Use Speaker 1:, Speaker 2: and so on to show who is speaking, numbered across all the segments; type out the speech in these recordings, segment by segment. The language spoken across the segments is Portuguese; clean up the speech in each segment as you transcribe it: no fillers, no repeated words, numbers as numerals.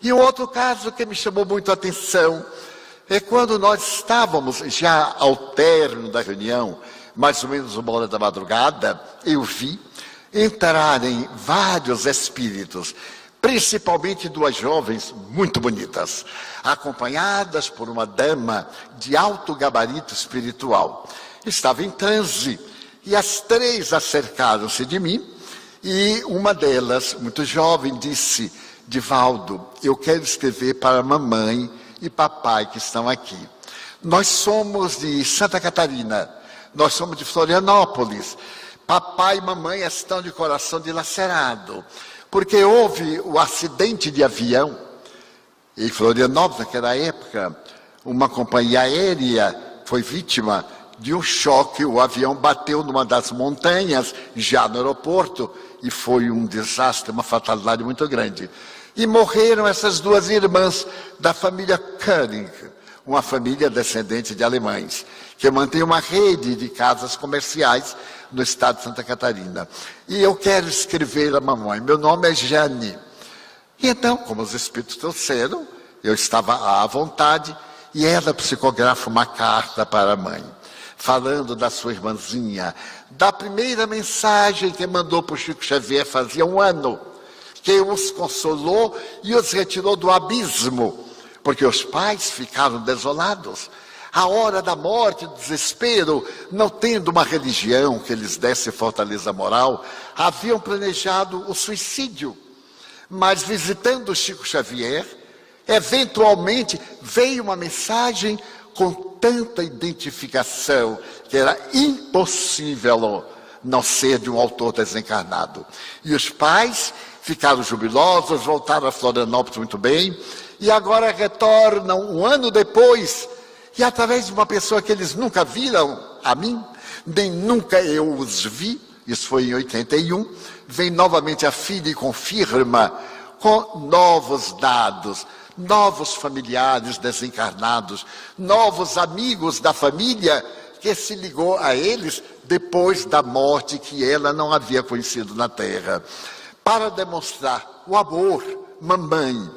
Speaker 1: E um outro caso que me chamou muito a atenção é quando nós estávamos já ao término da reunião, mais ou menos 1h da madrugada, eu vi entrarem vários espíritos, principalmente 2 jovens muito bonitas, acompanhadas por uma dama de alto gabarito espiritual. Estava em transe e as 3 acercaram-se de mim e uma delas, muito jovem, disse: Divaldo, eu quero escrever para a mamãe e papai que estão aqui. Nós somos de Santa Catarina, nós somos de Florianópolis. Papai e mamãe estão de coração dilacerado, porque houve o acidente de avião em Florianópolis, naquela época. Uma companhia aérea foi vítima de um choque, o avião bateu numa das montanhas, já no aeroporto, e foi um desastre, uma fatalidade muito grande. E morreram essas 2 irmãs da família Koenig, uma família descendente de alemães, que mantém uma rede de casas comerciais no estado de Santa Catarina. E eu quero escrever a mamãe, meu nome é Jane. E então, como os espíritos trouxeram, eu estava à vontade, e ela psicografa uma carta para a mãe, falando da sua irmãzinha, da primeira mensagem que mandou para o Chico Xavier fazia 1 ano, que os consolou e os retirou do abismo, porque os pais ficaram desolados. A hora da morte, do desespero, não tendo uma religião que lhes desse fortaleza moral, haviam planejado o suicídio. Mas visitando o Chico Xavier, eventualmente veio uma mensagem com tanta identificação que era impossível não ser de um autor desencarnado. E os pais ficaram jubilosos, voltaram a Florianópolis muito bem, e agora retornam 1 ano depois, e através de uma pessoa que eles nunca viram a mim, nem nunca eu os vi, isso foi em 81, vem novamente a filha e confirma com novos dados, novos familiares desencarnados, novos amigos da família que se ligou a eles depois da morte que ela não havia conhecido na Terra, para demonstrar o amor, mamãe.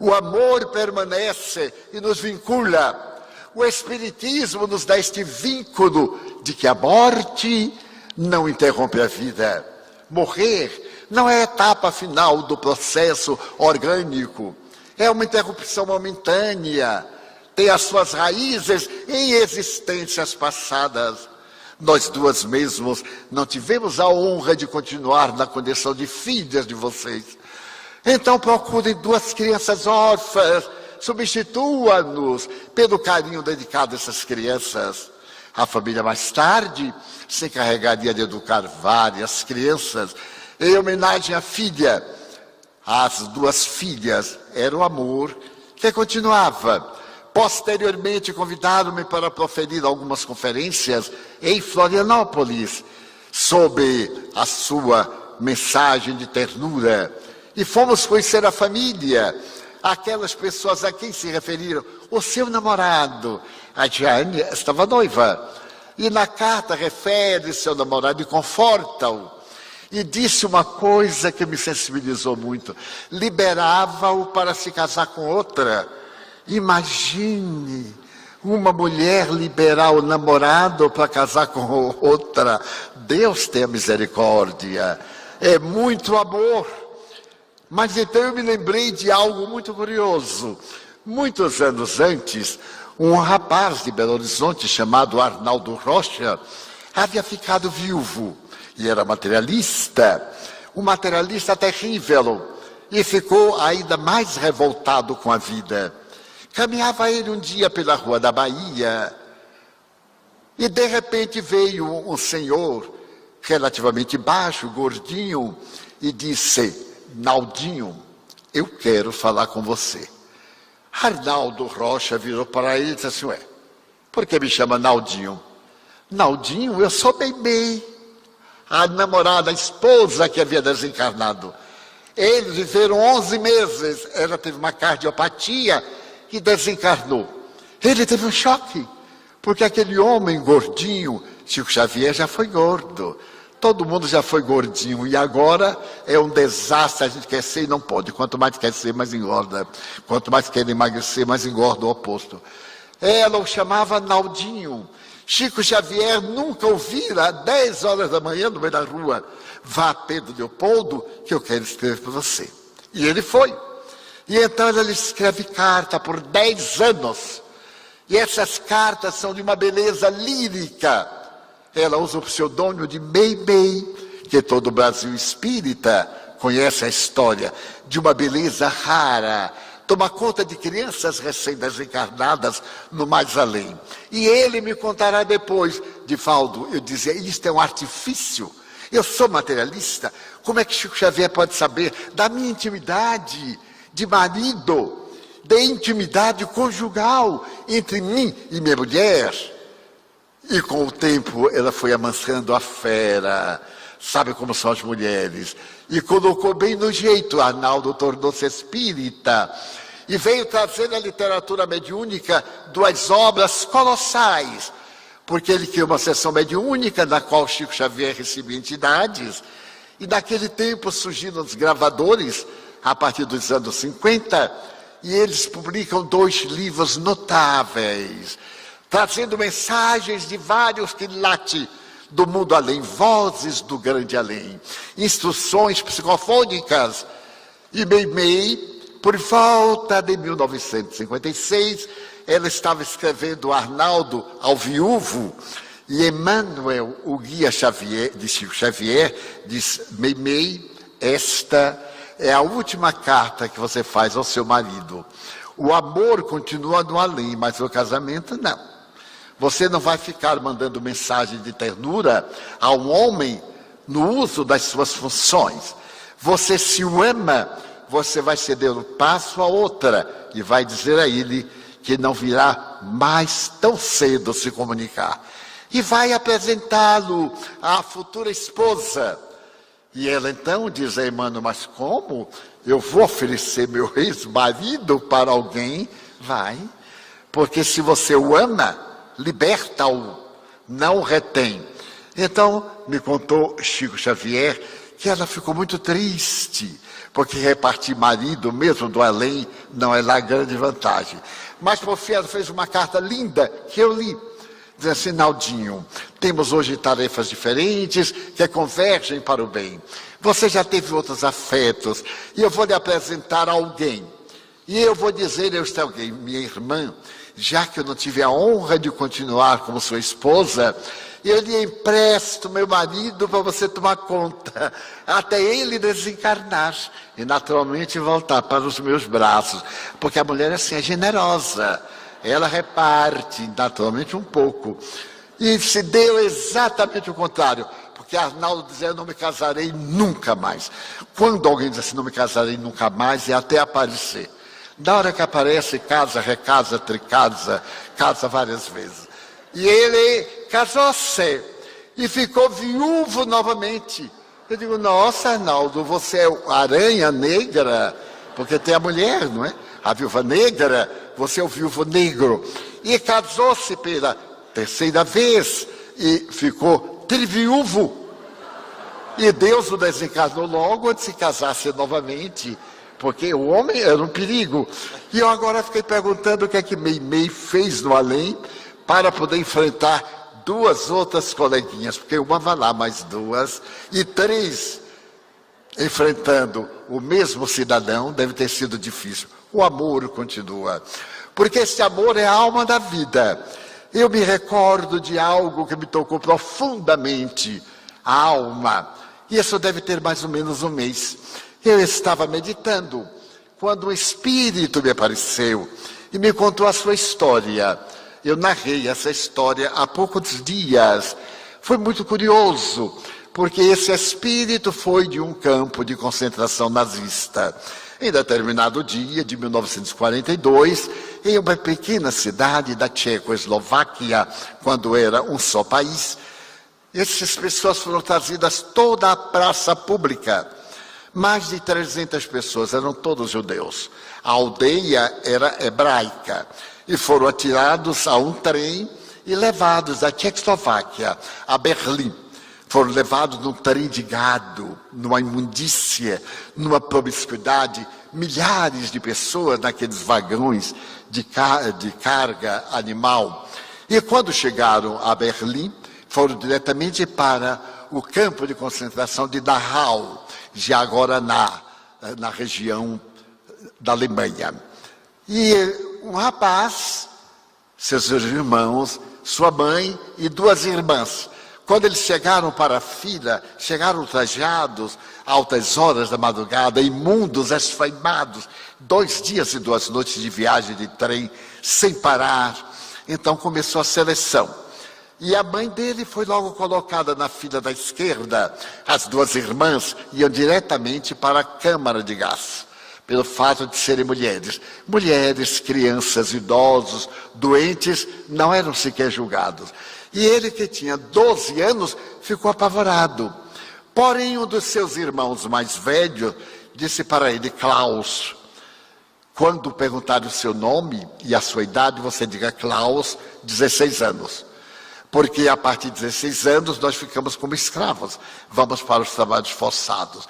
Speaker 1: O amor permanece e nos vincula. O Espiritismo nos dá este vínculo de que a morte não interrompe a vida. Morrer não é a etapa final do processo orgânico. É uma interrupção momentânea. Tem as suas raízes em existências passadas. Nós 2 mesmos não tivemos a honra de continuar na condição de filhas de vocês. Então procurem 2 crianças órfãs, substitua-nos pelo carinho dedicado a essas crianças. A família mais tarde se encarregaria de educar várias crianças em homenagem à filha. As 2 filhas era o amor que continuava. Posteriormente, convidaram-me para proferir algumas conferências em Florianópolis, sob a sua mensagem de ternura. E fomos conhecer a família, aquelas pessoas a quem se referiram, o seu namorado. A Jane estava noiva. E na carta refere seu namorado e conforta-o. E disse uma coisa que me sensibilizou muito. Liberava-o para se casar com outra. Imagine uma mulher liberar o namorado para casar com outra. Deus tenha misericórdia. É muito amor. Mas então eu me lembrei de algo muito curioso. Muitos anos antes, um rapaz de Belo Horizonte chamado Arnaldo Rocha havia ficado viúvo e era materialista. Um materialista terrível. E ficou ainda mais revoltado com a vida. Caminhava ele um dia pela rua da Bahia e de repente veio um senhor relativamente baixo, gordinho, e disse: Naldinho, eu quero falar com você. Arnaldo Rocha virou para ele e disse assim: ué, por que me chama Naldinho? Naldinho, eu sou Bebê, a namorada, a esposa que havia desencarnado. Eles viveram 11 meses, ela teve uma cardiopatia e desencarnou. Ele teve um choque, porque aquele homem gordinho, Chico Xavier já foi gordo, todo mundo já foi gordinho e agora é um desastre, a gente quer ser e não pode. Quanto mais quer ser, mais engorda. Quanto mais quer emagrecer, mais engorda o oposto. Ela o chamava Naldinho. Chico Xavier nunca ouvira, 10 horas da manhã, no meio da rua, vá a Pedro Leopoldo, que eu quero escrever para você. E ele foi. E então ela lhe escreve carta por 10 anos. E essas cartas são de uma beleza lírica. Ela usa o pseudônimo de Meimei, que todo o Brasil espírita conhece a história, de uma beleza rara. Toma conta de crianças recém-desencarnadas no mais além. E ele me contará depois, Divaldo, eu dizia, isto é um artifício. Eu sou materialista. Como é que Chico Xavier pode saber da minha intimidade de marido, da intimidade conjugal entre mim e minha mulher? E com o tempo ela foi amansando a fera. Sabe como são as mulheres? E colocou bem no jeito. Arnaldo tornou-se espírita. E veio trazer na literatura mediúnica 2 obras colossais. Porque ele criou uma sessão mediúnica na qual Chico Xavier recebia entidades. E naquele tempo surgiram os gravadores, a partir dos anos 50, e eles publicam 2 livros notáveis, trazendo mensagens de vários quilates do mundo além, vozes do grande além, instruções psicofônicas. E Meimei, por volta de 1956, ela estava escrevendo Arnaldo ao viúvo, e Emmanuel, o guia Xavier, de Chico Xavier, diz: Meimei, esta é a última carta que você faz ao seu marido. O amor continua no além, mas o casamento não. Você não vai ficar mandando mensagem de ternura a um homem no uso das suas funções. Você se o ama, você vai ceder o passo a outra e vai dizer a ele que não virá mais tão cedo se comunicar. E vai apresentá-lo à futura esposa. E ela então diz a Emmanuel: mas como? Eu vou oferecer meu ex-marido para alguém? Vai. Porque se você o ama, liberta-o, não o retém. Então, me contou Chico Xavier que ela ficou muito triste, porque repartir marido, mesmo do além, não é lá grande vantagem. Mas, por fim, ela fez uma carta linda que eu li. Diz assim: Naldinho, temos hoje tarefas diferentes que convergem para o bem. Você já teve outros afetos e eu vou lhe apresentar alguém. E eu vou dizer a este alguém: minha irmã, já que eu não tive a honra de continuar como sua esposa, eu lhe empresto meu marido para você tomar conta, até ele desencarnar e naturalmente voltar para os meus braços. Porque a mulher assim é generosa. Ela reparte naturalmente um pouco. E se deu exatamente o contrário. Porque Arnaldo dizia: eu não me casarei nunca mais. Quando alguém diz assim, não me casarei nunca mais, é até aparecer. Na hora que aparece, casa, recasa, tricasa, casa várias vezes. E ele casou-se e ficou viúvo novamente. Eu digo: nossa, Arnaldo, você é o aranha negra, porque tem a mulher, não é? A viúva negra, você é o viúvo negro. E casou-se pela 3ª vez e ficou triviúvo. E Deus o desencarnou logo antes de se casasse novamente, porque o homem era um perigo. E eu agora fiquei perguntando o que é que Meimei fez no além para poder enfrentar 2 outras coleguinhas, porque uma vai lá, mais 2, e 3 enfrentando o mesmo cidadão. Deve ter sido difícil. O amor continua, porque esse amor é a alma da vida. Eu me recordo de algo que me tocou profundamente a alma, e isso deve ter mais ou menos um mês. Eu estava meditando, quando um espírito me apareceu e me contou a sua história. Eu narrei essa história há poucos dias. Foi muito curioso, porque esse espírito foi de um campo de concentração nazista. Em determinado dia de 1942, em uma pequena cidade da Tchecoslováquia, quando era um só país, essas pessoas foram trazidas toda a praça pública. Mais de 300 pessoas, eram todos judeus. A aldeia era hebraica. E foram atirados a um trem e levados da Tchecoslováquia a Berlim. foram levados num trem de gado, numa imundícia, numa promiscuidade, milhares de pessoas naqueles vagões de carga animal. E quando chegaram a Berlim, foram diretamente para o campo de concentração de Dachau, já agora na região da Alemanha. E um rapaz, seus irmãos, sua mãe e duas irmãs, quando eles chegaram para a fila, chegaram ultrajados, altas horas da madrugada, imundos, esfaimados, 2 dias e 2 noites de viagem de trem, sem parar. Então começou a seleção. E a mãe dele foi logo colocada na fila da esquerda. As duas irmãs iam diretamente para a câmara de gás, pelo fato de serem mulheres. Mulheres, crianças, idosos, doentes, não eram sequer julgados. E ele, que tinha 12 anos, ficou apavorado. Porém, um dos seus irmãos mais velhos disse para ele: Klaus, quando perguntarem o seu nome e a sua idade, você diga Klaus, 16 anos. Porque a partir de 16 anos nós ficamos como escravos, vamos para os trabalhos forçados.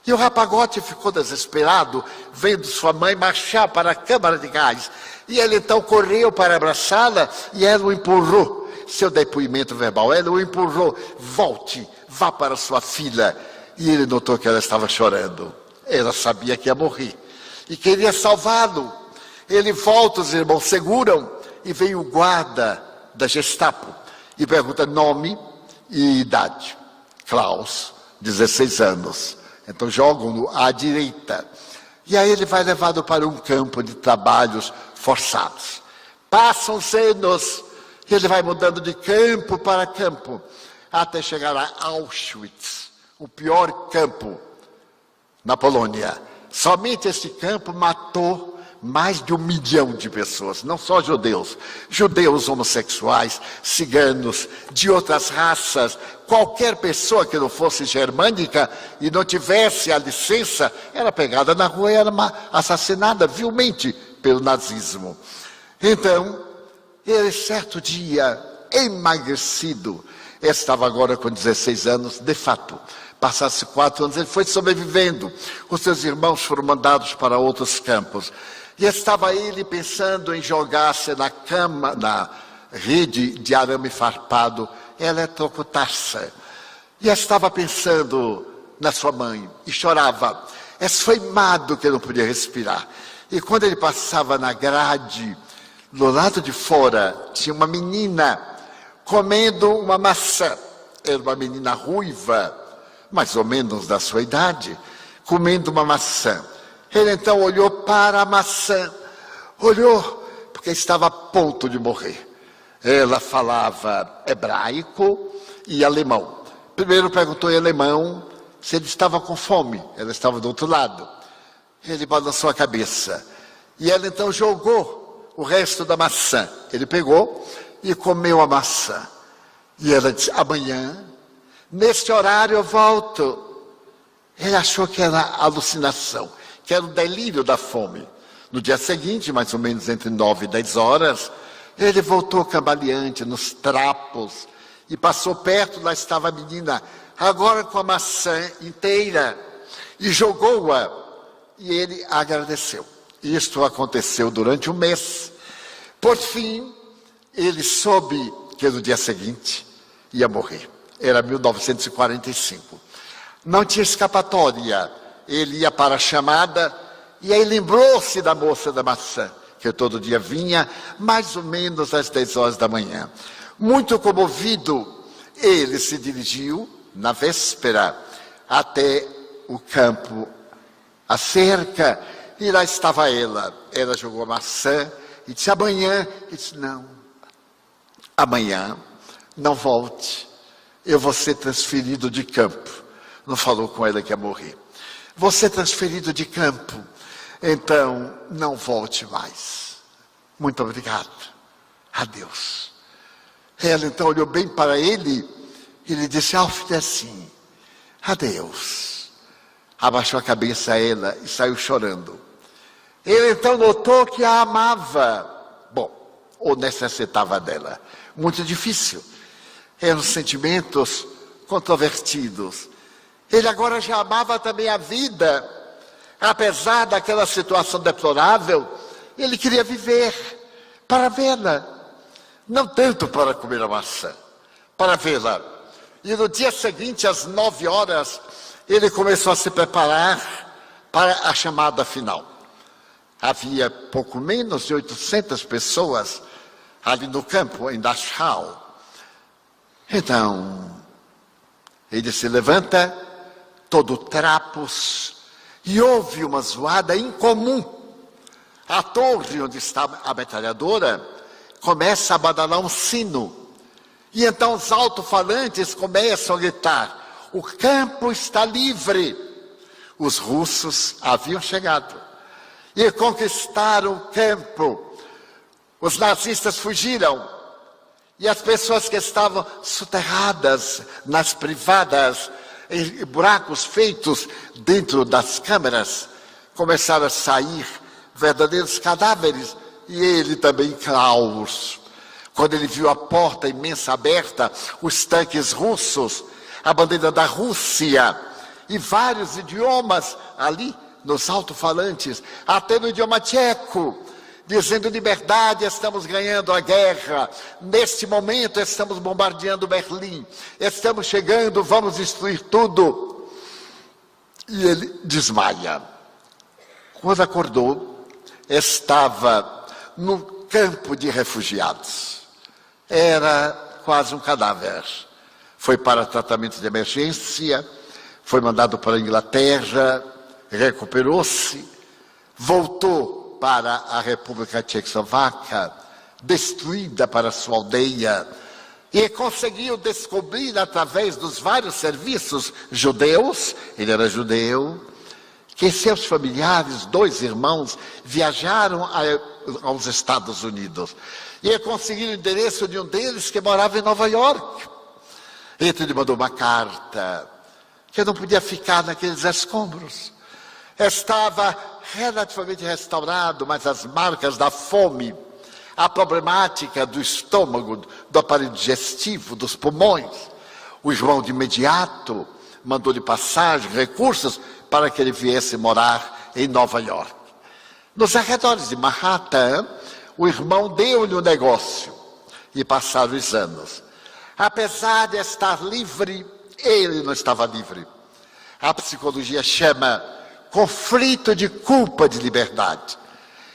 Speaker 1: E o rapagote ficou desesperado, vendo sua mãe marchar para a câmara de gás. E ele então correu para abraçá-la e ela o empurrou. Seu depoimento verbal, ela o empurrou: volte, vá para sua filha. E ele notou que ela estava chorando. Ela sabia que ia morrer e queria salvá-lo. Ele volta, os irmãos seguram e vem o guarda da Gestapo e pergunta nome e idade. Klaus, 16 anos. Então jogam-no à direita. E aí ele vai levado para um campo de trabalhos forçados. Passam os anos. Ele vai mudando de campo para campo, até chegar a Auschwitz, o pior campo na Polônia. Somente esse campo matou mais de 1 milhão de pessoas, não só judeus. Judeus homossexuais, ciganos, de outras raças. Qualquer pessoa que não fosse germânica e não tivesse a licença, era pegada na rua e era assassinada vilmente pelo nazismo. Então, ele, certo dia, emagrecido, estava agora com 16 anos, de fato. Passasse 4 anos, ele foi sobrevivendo. Os seus irmãos foram mandados para outros campos. E estava ele pensando em jogar-se na rede de arame farpado, eletrocutar-se. E estava pensando na sua mãe, e chorava, esfaimado que não podia respirar. E quando ele passava na grade, do lado de fora, tinha uma menina comendo uma maçã. Era uma menina ruiva, mais ou menos da sua idade, comendo uma maçã. Ele então olhou para a maçã, olhou, porque estava a ponto de morrer. Ela falava hebraico e alemão. Primeiro perguntou em alemão se ele estava com fome. Ela estava do outro lado. Ele balançou a cabeça. E ela então jogou o resto da maçã. Ele pegou e comeu a maçã. E ela disse: amanhã, neste horário eu volto. Ele achou que era alucinação, que era o delírio da fome. No dia seguinte, mais ou menos entre 9 e 10 horas, ele voltou cambaleante, nos trapos, e passou perto, lá estava a menina, agora com a maçã inteira, e jogou-a, e ele agradeceu. Isto aconteceu durante 1 mês. Por fim, ele soube que no dia seguinte ia morrer. Era 1945. Não tinha escapatória. Ele ia para a chamada e aí lembrou-se da moça da maçã, que todo dia vinha, mais ou menos às 10 horas da manhã. Muito comovido, ele se dirigiu, na véspera, até o campo, a cerca, e lá estava ela. Ela jogou a maçã e disse: amanhã. Ele disse: não, amanhã não volte, eu vou ser transferido de campo. Não falou com ela que ia morrer. Vou ser transferido de campo, então não volte mais. Muito obrigado, adeus. Ela então olhou bem para ele e lhe disse: Alf, é assim, adeus. Abaixou a cabeça a ela e saiu chorando. Ele então notou que a amava, bom, ou necessitava dela. Muito difícil. Eram sentimentos controvertidos. Ele agora já amava também a vida. Apesar daquela situação deplorável, ele queria viver para vê-la. Não tanto para comer a maçã, para vê-la. E no dia seguinte, às 9 horas, ele começou a se preparar para a chamada final. Havia pouco menos de 800 pessoas ali no campo, em Dachau. Então, ele se levanta, todo trapos, e houve uma zoada incomum. A torre onde está a metralhadora começa a badalar um sino. E então os alto-falantes começam a gritar: o campo está livre. Os russos haviam chegado e conquistaram o campo. Os nazistas fugiram. E as pessoas que estavam soterradas nas privadas, em buracos feitos dentro das câmeras, começaram a sair verdadeiros cadáveres. E ele também, Klaus, quando ele viu a porta imensa aberta, os tanques russos, a bandeira da Rússia e vários idiomas ali nos alto-falantes, até no idioma tcheco, dizendo: liberdade, estamos ganhando a guerra, neste momento estamos bombardeando Berlim, estamos chegando, vamos destruir tudo. E ele desmaia. Quando acordou, estava no campo de refugiados. Era quase um cadáver. Foi para tratamento de emergência, foi mandado para a Inglaterra, recuperou-se, voltou para a República Tchecoslovaca, destruída para sua aldeia, e conseguiu descobrir, através dos vários serviços judeus, ele era judeu, que seus familiares, 2 irmãos, viajaram aos Estados Unidos. E conseguiram o endereço de um deles que morava em Nova York. Então ele mandou uma carta, que não podia ficar naqueles escombros. Estava relativamente restaurado, mas as marcas da fome, a problemática do estômago, do aparelho digestivo, dos pulmões. O irmão de imediato mandou-lhe passagem, recursos, para que ele viesse morar em Nova York. Nos arredores de Manhattan, o irmão deu-lhe um negócio e passaram os anos. Apesar de estar livre, ele não estava livre. A psicologia chama conflito de culpa de liberdade.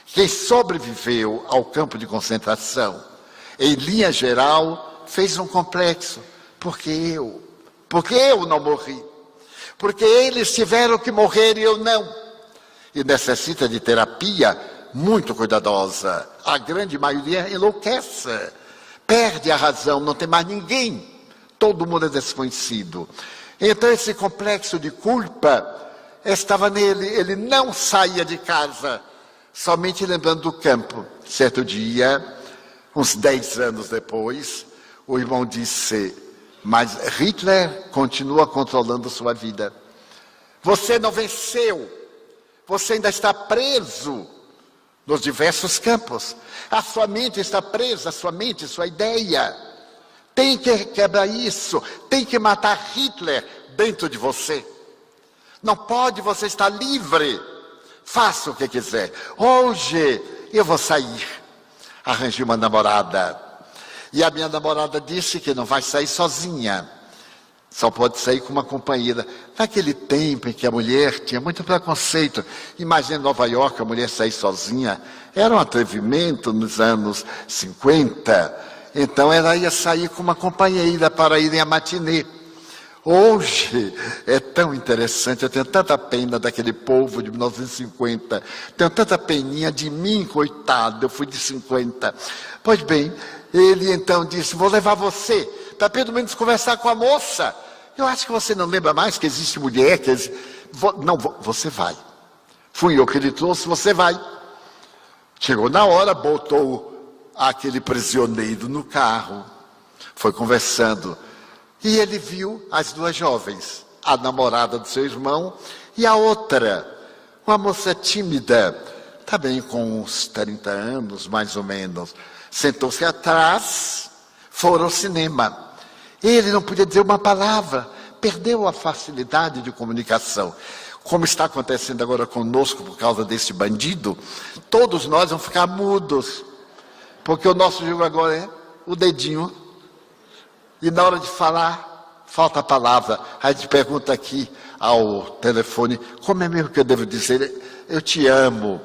Speaker 1: Quem sobreviveu ao campo de concentração, em linha geral, fez um complexo. Por que eu não morri? Porque eles tiveram que morrer e eu não. E necessita de terapia muito cuidadosa. A grande maioria enlouquece, perde a razão, não tem mais ninguém. Todo mundo é desconhecido. Então esse complexo de culpa estava nele. Ele não saía de casa, somente lembrando do campo. Certo dia, uns 10 anos depois, o irmão disse: mas Hitler continua controlando sua vida. Você não venceu. Você ainda está preso nos diversos campos. A sua mente está presa, a sua mente, sua ideia. Tem que quebrar isso. Tem que matar Hitler dentro de você. Não pode você estar livre. Faça o que quiser. Hoje eu vou sair. Arranjei uma namorada. E a minha namorada disse que não vai sair sozinha. Só pode sair com uma companheira. Naquele tempo em que a mulher tinha muito preconceito. Imagina em Nova York a mulher sair sozinha. Era um atrevimento nos anos 50. Então ela ia sair com uma companheira para irem à matinê. Hoje é tão interessante, eu tenho tanta pena daquele povo de 1950, tenho tanta peninha de mim, coitado, eu fui de 50. Pois bem, ele então disse: vou levar você, para pelo menos conversar com a moça. Eu acho que você não lembra mais que existe mulher, não, você vai. Fui eu que ele trouxe, você vai. Chegou na hora, botou aquele prisioneiro no carro, foi conversando. E ele viu as 2 jovens, a namorada do seu irmão e a outra, uma moça tímida, também com uns 30 anos, mais ou menos. Sentou-se atrás, foram ao cinema. Ele não podia dizer uma palavra, perdeu a facilidade de comunicação. Como está acontecendo agora conosco por causa desse bandido, todos nós vamos ficar mudos, porque o nosso jogo agora é o dedinho, e na hora de falar, falta a palavra. A gente pergunta aqui ao telefone, como é mesmo que eu devo dizer? Eu te amo.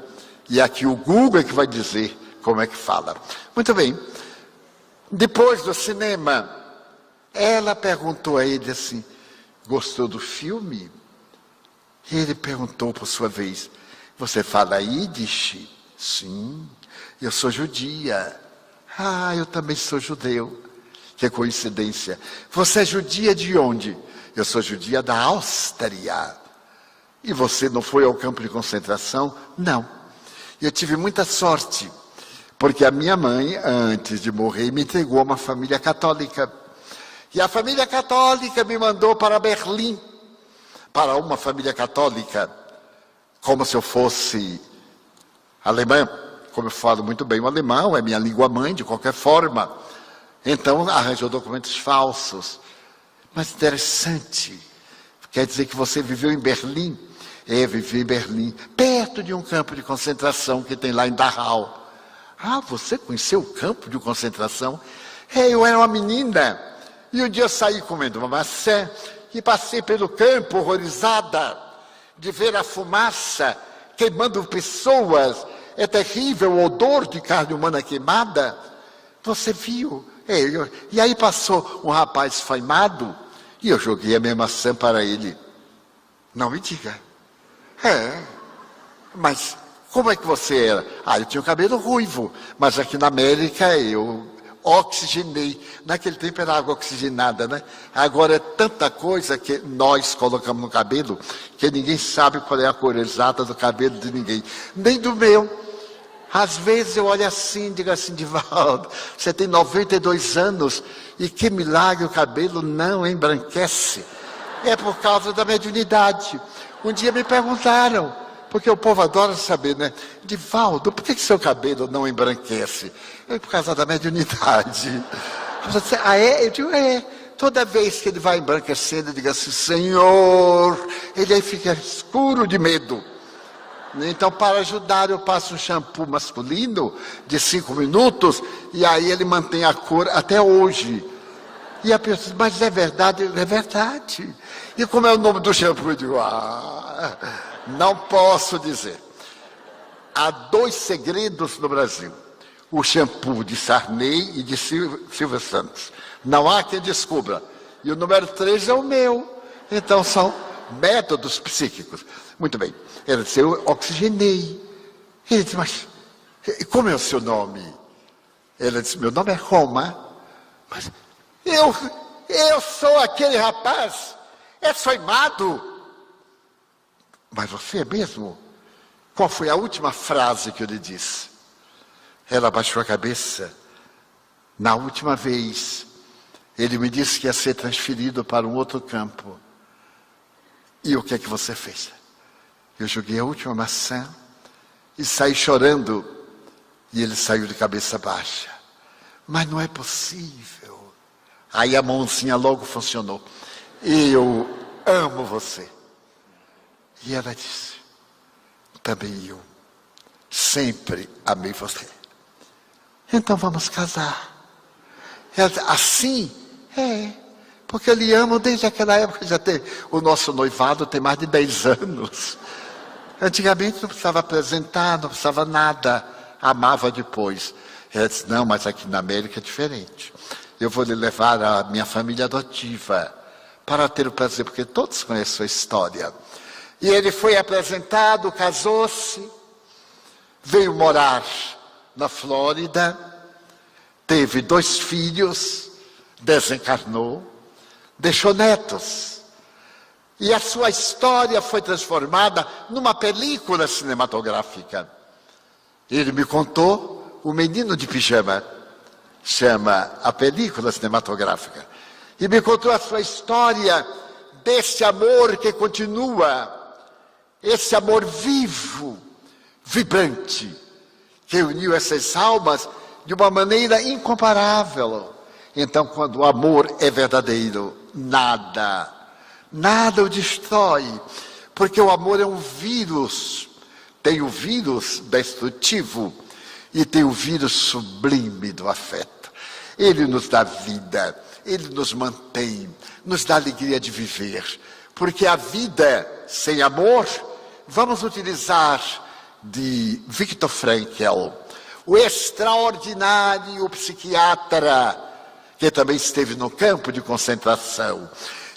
Speaker 1: E aqui o Google é que vai dizer como é que fala. Muito bem. Depois do cinema, ela perguntou a ele assim, gostou do filme? E ele perguntou por sua vez, você fala Yiddish? Sim, eu sou judia. Ah, eu também sou judeu. Que coincidência. Você é judia de onde? Eu sou judia da Áustria. E você não foi ao campo de concentração? Não. Eu tive muita sorte, porque a minha mãe, antes de morrer, me entregou a uma família católica. E a família católica me mandou para Berlim, para uma família católica, como se eu fosse alemã. Como eu falo muito bem o alemão, é minha língua mãe, de qualquer forma. Então, arranjou documentos falsos. Mas interessante, quer dizer que você viveu em Berlim? É, vivi em Berlim, perto de um campo de concentração que tem lá em Dachau. Ah, você conheceu o campo de concentração? É, eu era uma menina, e um dia eu saí comendo uma maçã, e passei pelo campo horrorizada, de ver a fumaça queimando pessoas, é terrível o odor de carne humana queimada. Você viu? É, e aí passou um rapaz faimado, e eu joguei a minha maçã para ele. Não me diga. É, mas como é que você era? Ah, eu tinha o cabelo ruivo, mas aqui na América eu oxigenei. Naquele tempo era água oxigenada, né? Agora é tanta coisa que nós colocamos no cabelo, que ninguém sabe qual é a cor exata do cabelo de ninguém, nem do meu. Às vezes eu olho assim, digo assim, Divaldo, você tem 92 anos e que milagre o cabelo não embranquece. É por causa da mediunidade. Um dia me perguntaram, porque o povo adora saber, né? Divaldo, por que seu cabelo não embranquece? É por causa da mediunidade. Você, ah, é? Eu digo, é. Toda vez que ele vai embranquecendo, eu digo assim, Senhor, ele aí fica escuro de medo. Então, para ajudar, eu passo um shampoo masculino de 5 minutos, e aí ele mantém a cor até hoje. E a pessoa diz, mas é verdade? É verdade. E como é o nome do shampoo? Eu digo, não posso dizer. Há 2 segredos no Brasil. O shampoo de Sarney e de Silvio Santos. Não há quem descubra. E o número 3 é o meu. Então são métodos psíquicos. Muito bem. Ele disse, eu oxigenei. Ele disse, mas como é o seu nome? Ele disse, meu nome é Roma. Mas eu sou aquele rapaz, é soimado. Mas você é mesmo? Qual foi a última frase que eu lhe disse? Ela abaixou a cabeça. Na última vez, ele me disse que ia ser transferido para um outro campo. E o que é que você fez? Eu joguei a última maçã e saí chorando. E ele saiu de cabeça baixa. Mas não é possível. Aí a mãozinha logo funcionou. Eu amo você. E ela disse, também eu sempre amei você. Então vamos casar. Ela disse, assim? É, porque eu lhe amo desde aquela época. Já tem, o nosso noivado tem mais de 10 anos. Antigamente não precisava apresentar, não precisava nada. Amava depois. Ela disse, não, mas aqui na América é diferente. Eu vou lhe levar a minha família adotiva para ter o prazer, porque todos conhecem a história. E ele foi apresentado, casou-se, veio morar na Flórida, teve 2 filhos, desencarnou, deixou netos. E a sua história foi transformada numa película cinematográfica. Ele me contou, O Menino de Pijama, chama a película cinematográfica. E me contou a sua história desse amor que continua, esse amor vivo, vibrante, que uniu essas almas de uma maneira incomparável. Então, quando o amor é verdadeiro, nada nada o destrói, porque o amor é um vírus. Tem o vírus destrutivo e tem o vírus sublime do afeto. Ele nos dá vida, ele nos mantém, nos dá alegria de viver. Porque a vida sem amor, vamos utilizar de Viktor Frankl, o extraordinário psiquiatra, que também esteve no campo de concentração,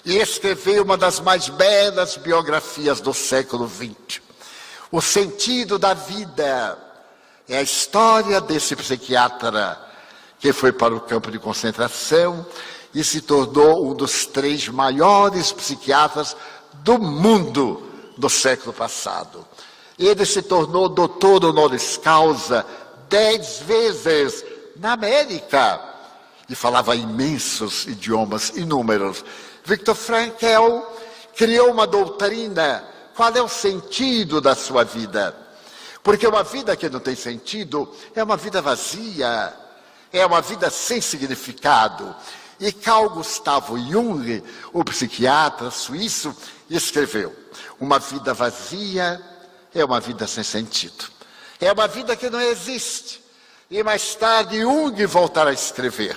Speaker 1: e escreveu uma das mais belas biografias do século XX. O sentido da vida é a história desse psiquiatra que foi para o campo de concentração e se tornou um dos 3 maiores psiquiatras do mundo do século passado. Ele se tornou doutor honoris causa 10 vezes na América e falava imensos idiomas, inúmeros. Viktor Frankl criou uma doutrina. Qual é o sentido da sua vida? Porque uma vida que não tem sentido é uma vida vazia, é uma vida sem significado. E Carl Gustav Jung, o psiquiatra suíço, escreveu: uma vida vazia é uma vida sem sentido. É uma vida que não existe. E mais tarde Jung voltará a escrever: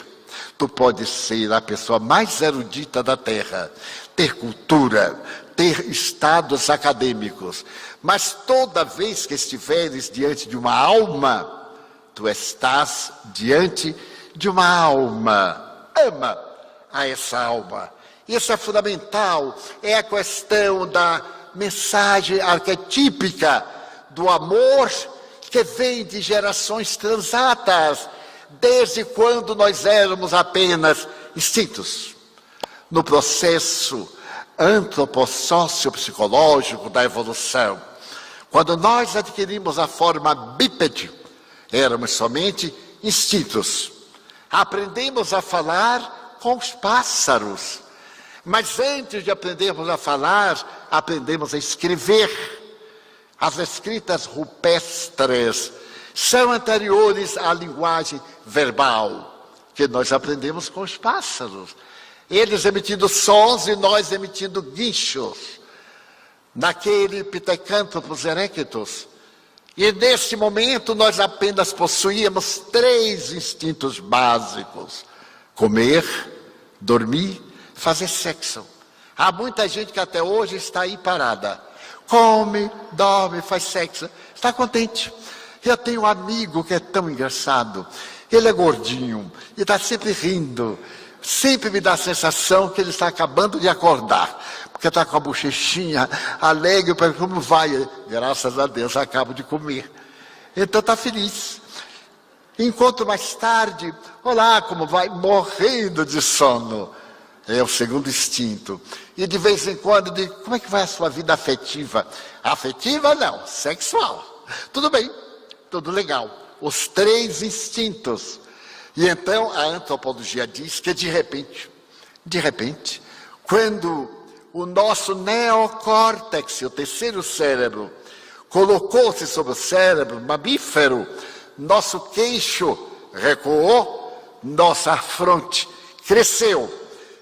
Speaker 1: tu podes ser a pessoa mais erudita da Terra, ter cultura, ter estados acadêmicos, mas toda vez que estiveres diante de uma alma, tu estás diante de uma alma. Ama a essa alma. Isso é fundamental, é a questão da mensagem arquetípica do amor que vem de gerações transatas, desde quando nós éramos apenas instintos. No processo antropossociopsicológico da evolução, quando nós adquirimos a forma bípede, éramos somente instintos. Aprendemos a falar com os pássaros, mas antes de aprendermos a falar, aprendemos a escrever. As escritas rupestres são anteriores à linguagem verbal, que nós aprendemos com os pássaros. Eles emitindo sons e nós emitindo guinchos, naquele Pithecanthropus erectus. E nesse momento nós apenas possuíamos 3 instintos básicos: comer, dormir, fazer sexo. Há muita gente que até hoje está aí parada. Come, dorme, faz sexo, está contente. Eu tenho um amigo que é tão engraçado. Ele é gordinho e está sempre rindo. Sempre me dá a sensação que ele está acabando de acordar, porque está com a bochechinha alegre, para como vai? Graças a Deus, acabo de comer. Então está feliz. Encontro mais tarde, olá, como vai? Morrendo de sono. É o segundo instinto. E de vez em quando digo: como é que vai a sua vida afetiva? Afetiva não, sexual. Tudo bem, tudo legal. Os 3 instintos. E então a antropologia diz que de repente, quando o nosso neocórtex, o terceiro cérebro, colocou-se sobre o cérebro mamífero, nosso queixo recuou, nossa fronte cresceu.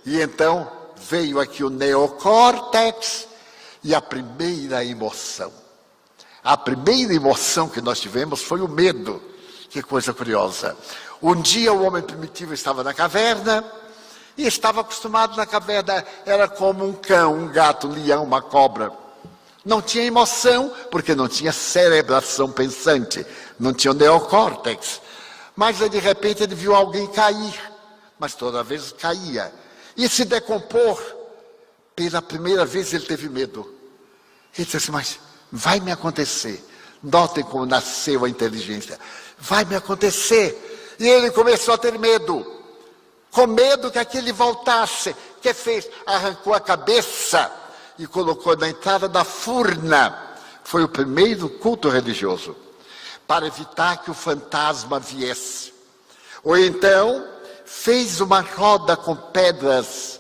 Speaker 1: E então veio aqui o neocórtex e a primeira emoção. A primeira emoção que nós tivemos foi o medo. Que coisa curiosa. Um dia o homem primitivo estava na caverna e estava acostumado na caverna. Era como um cão, um gato, um leão, uma cobra. Não tinha emoção, porque não tinha cerebração pensante. Não tinha o neocórtex. Mas de repente ele viu alguém cair. Mas toda vez caía. E se decompor. Pela primeira vez ele teve medo. Ele disse assim: mas vai me acontecer. Notem como nasceu a inteligência. Vai me acontecer. E ele começou a ter medo. Com medo que aquele voltasse. O que fez? Arrancou a cabeça e colocou na entrada da furna. Foi o primeiro culto religioso. Para evitar que o fantasma viesse. Ou então, fez uma roda com pedras,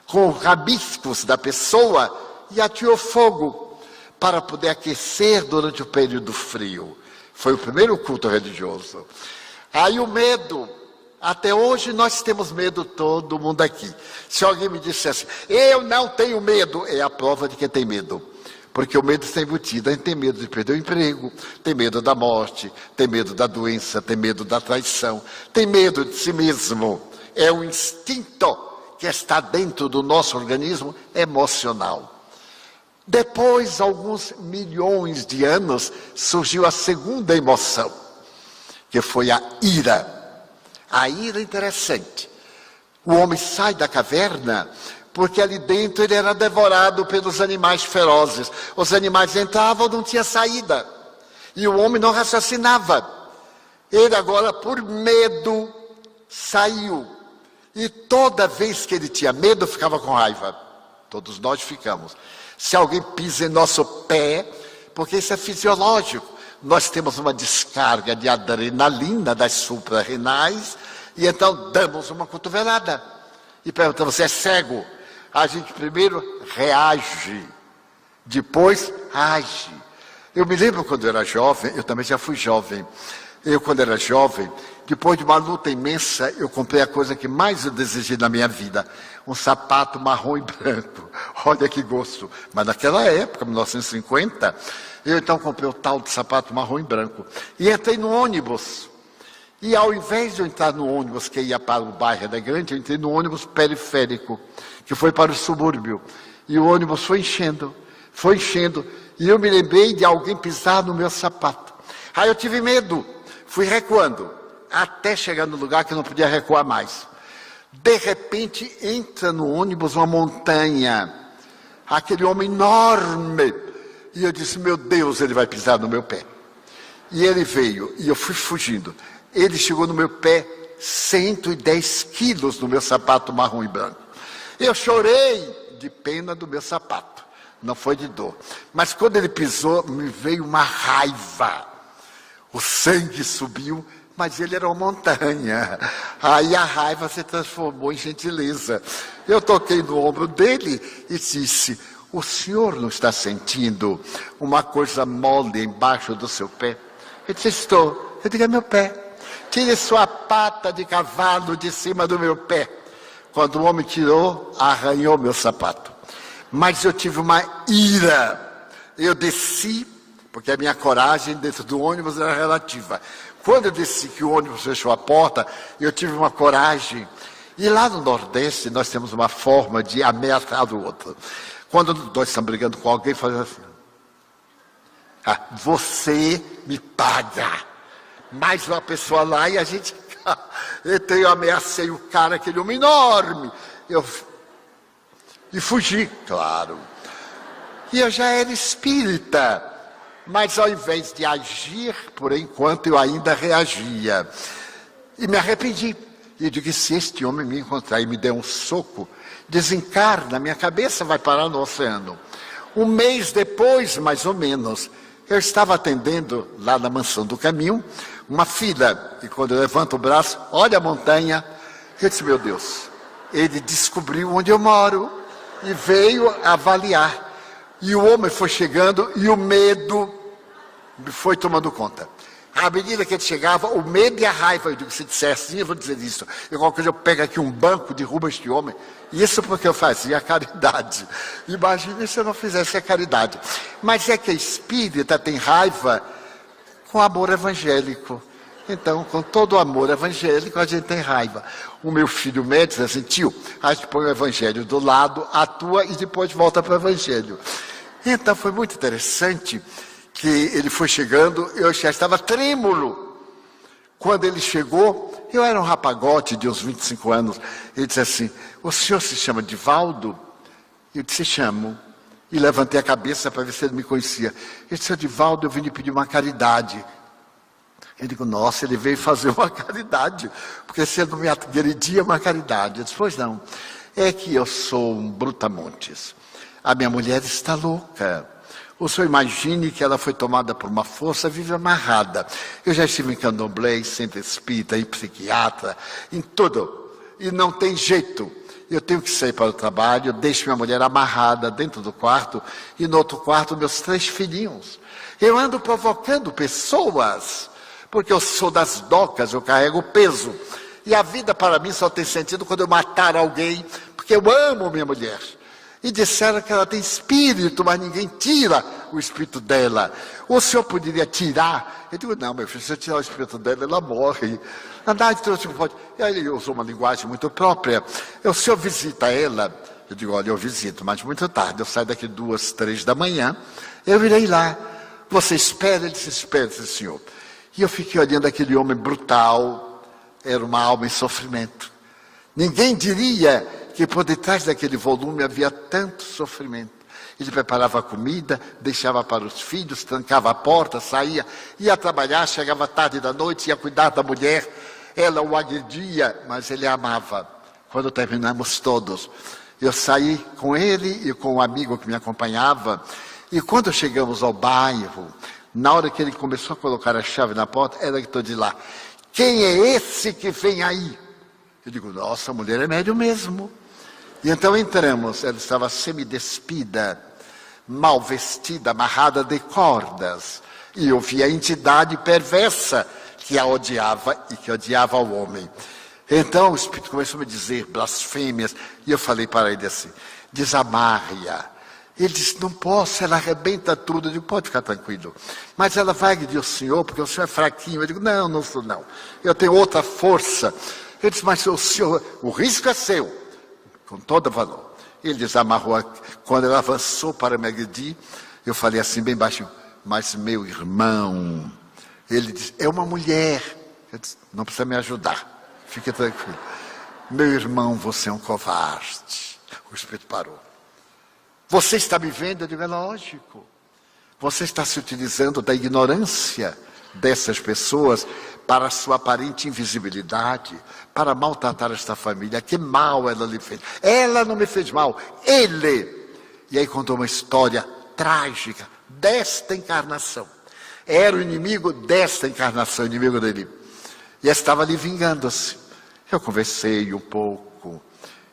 Speaker 1: com rabiscos da pessoa e ateou fogo. Para poder aquecer durante o período frio. Foi o primeiro culto religioso. Aí o medo Até hoje nós temos medo, todo mundo aqui. Se alguém me dissesse, eu não tenho medo, é a prova de que tem medo. Porque o medo está embutido. A gente tem medo de perder o emprego, tem medo da morte, tem medo da doença, tem medo da traição, tem medo de si mesmo. É um instinto que está dentro do nosso organismo emocional. Depois, alguns milhões de anos, surgiu a segunda emoção, que foi a ira. A ira é interessante. O homem sai da caverna porque ali dentro ele era devorado pelos animais ferozes. Os animais entravam, não tinha saída. E o homem não raciocinava. Ele agora, por medo, saiu. E toda vez que ele tinha medo, ficava com raiva. Todos nós ficamos. Se alguém pisa em nosso pé, porque isso é fisiológico. Nós temos uma descarga de adrenalina das suprarrenais, e então damos uma cotovelada. E perguntamos, você é cego? A gente primeiro reage, depois age. Eu me lembro quando eu era jovem, eu também já fui jovem. Eu, quando era jovem, depois de uma luta imensa, eu comprei a coisa que mais eu desejei na minha vida. Um sapato marrom e branco. Olha que gosto. Mas naquela época, 1950, eu então comprei o tal de sapato marrom e branco. E entrei no ônibus. E ao invés de eu entrar no ônibus que ia para o bairro Elegante, eu entrei no ônibus periférico, que foi para o subúrbio. E o ônibus foi enchendo. E eu me lembrei de alguém pisar no meu sapato. Aí eu tive medo. Fui recuando, até chegar no lugar que eu não podia recuar mais. De repente, entra no ônibus uma montanha. Aquele homem enorme. E eu disse, meu Deus, ele vai pisar no meu pé. E ele veio, e eu fui fugindo. Ele chegou no meu pé, 110 quilos no meu sapato marrom e branco. Eu chorei de pena do meu sapato. Não foi de dor. Mas quando ele pisou, me veio uma raiva. O sangue subiu, mas ele era uma montanha. Aí a raiva se transformou em gentileza. Eu toquei no ombro dele e disse, o senhor não está sentindo uma coisa mole embaixo do seu pé? Ele disse, estou. Eu digo, é meu pé. Tire sua pata de cavalo de cima do meu pé. Quando o homem tirou, arranhou meu sapato. Mas eu tive uma ira. Eu desci, porque a minha coragem dentro do ônibus era relativa. Quando eu desci que o ônibus fechou a porta, eu tive uma coragem. E lá no Nordeste nós temos uma forma de ameaçar o outro. Quando nós estamos brigando com alguém, faz assim. Você me paga. Mais uma pessoa lá e a gente... Eu ameacei o cara, aquele homem enorme. E fugi, claro. E eu já era espírita. Mas ao invés de agir, por enquanto eu ainda reagia. E me arrependi. E eu digo, se este homem me encontrar e me der um soco, desencarna, minha cabeça vai parar no oceano. Um mês depois, mais ou menos, eu estava atendendo lá na Mansão do Caminho, uma filha. E quando eu levanto o braço, olha a montanha. Eu disse, meu Deus, ele descobriu onde eu moro e veio avaliar. E o homem foi chegando e o medo foi tomando conta. À medida que ele chegava, o medo e a raiva, eu digo, se disser assim, eu vou dizer isso. Eu, qualquer coisa, eu pego aqui um banco, derrubo este homem. Isso porque eu fazia a caridade. Imagine se eu não fizesse a caridade. Mas é que a espírita tem raiva com amor evangélico. Então, com todo o amor evangélico, a gente tem raiva. O meu filho médico diz assim, tio, a gente põe o evangelho do lado, atua e depois volta para o evangelho. Então, foi muito interessante que ele foi chegando, eu já estava trêmulo. Quando ele chegou, eu era um rapagote de uns 25 anos. Ele disse assim, o senhor se chama Divaldo? Eu disse, chamo. E levantei a cabeça para ver se ele me conhecia. Ele disse, Divaldo, eu vim lhe pedir uma caridade. Eu digo, nossa, ele veio fazer uma caridade, porque se ele não me agredia, uma caridade. Eu disse, pois não, é que eu sou um brutamontes. A minha mulher está louca. O senhor imagine que ela foi tomada por uma força, vive amarrada. Eu já estive em candomblé, em centro espírita, em psiquiatra, em tudo. E não tem jeito. Eu tenho que sair para o trabalho, deixo minha mulher amarrada dentro do quarto, e no outro quarto meus 3 filhinhos. Eu ando provocando pessoas, porque eu sou das docas, eu carrego peso. E a vida para mim só tem sentido quando eu matar alguém, porque eu amo minha mulher. E disseram que ela tem espírito, mas ninguém tira o espírito dela. O senhor poderia tirar? Eu digo, não, meu filho, se eu tirar o espírito dela, ela morre. Então, o senhor pode. E aí ele usou uma linguagem muito própria. O senhor visita ela? Eu digo, olha, eu visito, mas muito tarde. Eu saio daqui 2, 3 da manhã. Eu irei lá. Você espera? Ele disse, espera, senhor. E eu fiquei olhando aquele homem brutal. Era uma alma em sofrimento. Ninguém diria que por detrás daquele volume havia tanto sofrimento. Ele preparava a comida, deixava para os filhos, trancava a porta, saía, ia trabalhar, chegava tarde da noite, ia cuidar da mulher. Ela o agredia, mas ele a amava. Quando terminamos todos, eu saí com ele e com um amigo que me acompanhava. E quando chegamos ao bairro, na hora que ele começou a colocar a chave na porta, ela gritou de lá, quem é esse que vem aí? Eu digo, nossa, a mulher é médium mesmo. E então entramos, ela estava semidespida, mal vestida, amarrada de cordas. E eu vi a entidade perversa que a odiava e que odiava o homem. Então o Espírito começou a me dizer blasfêmias. E eu falei para ele assim, desamarre-a. Ele disse, não posso, ela arrebenta tudo. Eu digo, pode ficar tranquilo. Mas ela vai agredir o senhor, porque o senhor é fraquinho. Eu digo, não, não sou não. Eu tenho outra força. Ele disse, mas o senhor, o risco é seu. Com todo valor. Ele desamarrou. Quando ela avançou para me agredir, eu falei assim, bem baixinho, mas meu irmão, ele disse, é uma mulher. Eu disse, não precisa me ajudar, fique tranquilo. Meu irmão, você é um covarde. O Espírito parou. Você está me vendo? Eu digo, é lógico. Você está se utilizando da ignorância dessas pessoas para a sua aparente invisibilidade, para maltratar esta família. Que mal ela lhe fez. Ela não me fez mal, ele. E aí contou uma história trágica desta encarnação. Era o inimigo desta encarnação, o inimigo dele. E estava ali vingando-se. Eu conversei um pouco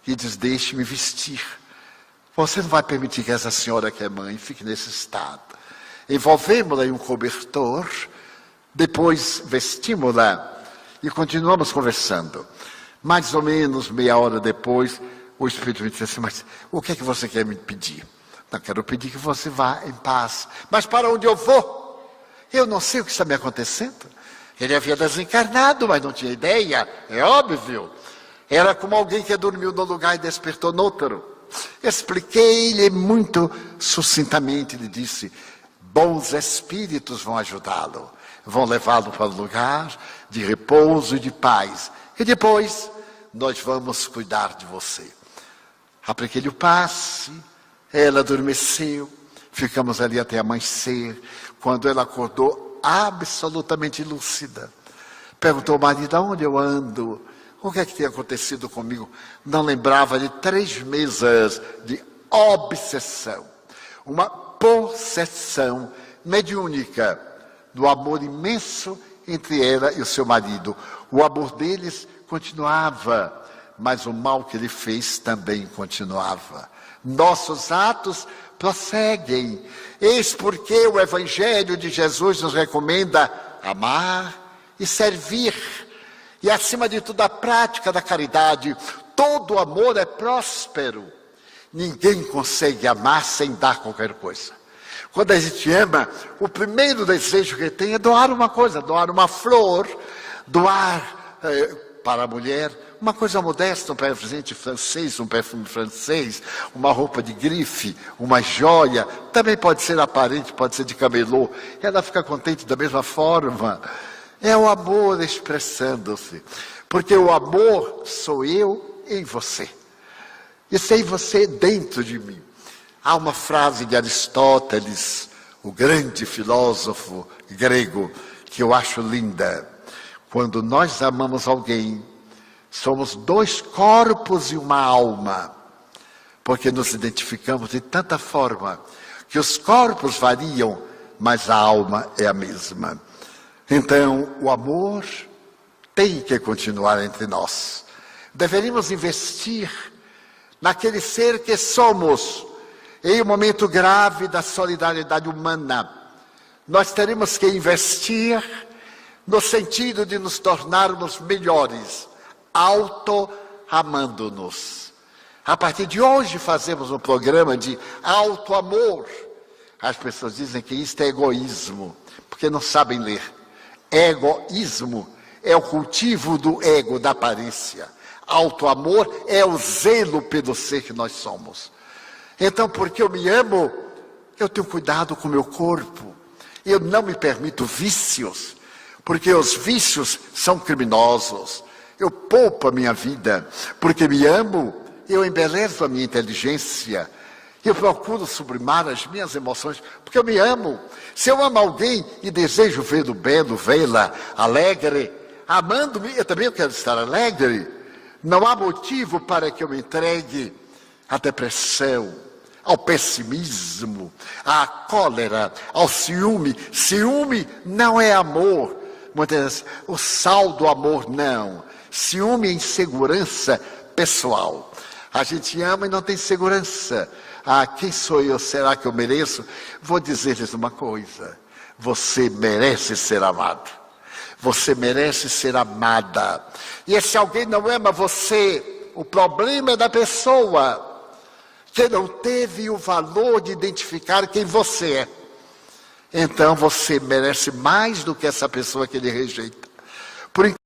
Speaker 1: e disse, deixe-me vestir. Você não vai permitir que essa senhora que é mãe fique nesse estado. Envolvemos-la em um cobertor, depois vestimos-la e continuamos conversando. Mais ou menos meia hora depois, o Espírito me disse assim, mas o que é que você quer me pedir? Não, quero pedir que você vá em paz. Mas para onde eu vou? Eu não sei o que está me acontecendo. Ele havia desencarnado, mas não tinha ideia, é óbvio. Era como alguém que dormiu num lugar e despertou no outro. Expliquei-lhe muito sucintamente, ele disse, bons espíritos vão ajudá-lo, vão levá-lo para um lugar de repouso e de paz. E depois, nós vamos cuidar de você. Apliquei-lhe o passe, ela adormeceu, ficamos ali até amanhecer. Quando ela acordou, absolutamente lúcida, perguntou ao marido, aonde eu ando? O que é que tem acontecido comigo? Não lembrava de 3 meses de obsessão, uma possessão mediúnica do amor imenso entre ela e o seu marido. O amor deles continuava, mas o mal que ele fez também continuava. Nossos atos prosseguem. Eis porque o Evangelho de Jesus nos recomenda amar e servir. E acima de tudo a prática da caridade. Todo amor é próspero. Ninguém consegue amar sem dar qualquer coisa. Quando a gente ama, o primeiro desejo que tem é doar uma coisa, doar uma flor, doar para a mulher uma coisa modesta, um presente francês, um perfume francês, uma roupa de grife, uma joia, também pode ser aparente, pode ser de camelô. Ela fica contente da mesma forma. É o amor expressando-se, porque o amor sou eu em você, e sem você dentro de mim. Há uma frase de Aristóteles, o grande filósofo grego, que eu acho linda. Quando nós amamos alguém, somos 2 corpos e uma alma, porque nos identificamos de tanta forma que os corpos variam, mas a alma é a mesma. Então, o amor tem que continuar entre nós. Deveríamos investir naquele ser que somos. Em um momento grave da solidariedade humana, nós teremos que investir no sentido de nos tornarmos melhores, auto-amando-nos. A partir de hoje fazemos um programa de auto-amor. As pessoas dizem que isto é egoísmo, porque não sabem ler. Egoísmo é o cultivo do ego, da aparência. Auto-amor é o zelo pelo ser que nós somos. Então, porque eu me amo, eu tenho cuidado com o meu corpo. Eu não me permito vícios, porque os vícios são criminosos. Eu poupo a minha vida, porque me amo, eu embelezo a minha inteligência. Eu procuro sublimar as minhas emoções, porque eu me amo. Se eu amo alguém e desejo vê-lo belo, vê-la alegre, amando-me, eu também quero estar alegre. Não há motivo para que eu me entregue à depressão, ao pessimismo, à cólera, ao ciúme. Ciúme não é amor. Muitas vezes, o sal do amor não. Ciúme é insegurança pessoal. A gente ama e não tem segurança. Ah, quem sou eu? Será que eu mereço? Vou dizer-lhes uma coisa. Você merece ser amado. Você merece ser amada. E se alguém não ama você, o problema é da pessoa que não teve o valor de identificar quem você é. Então você merece mais do que essa pessoa que ele rejeita. Por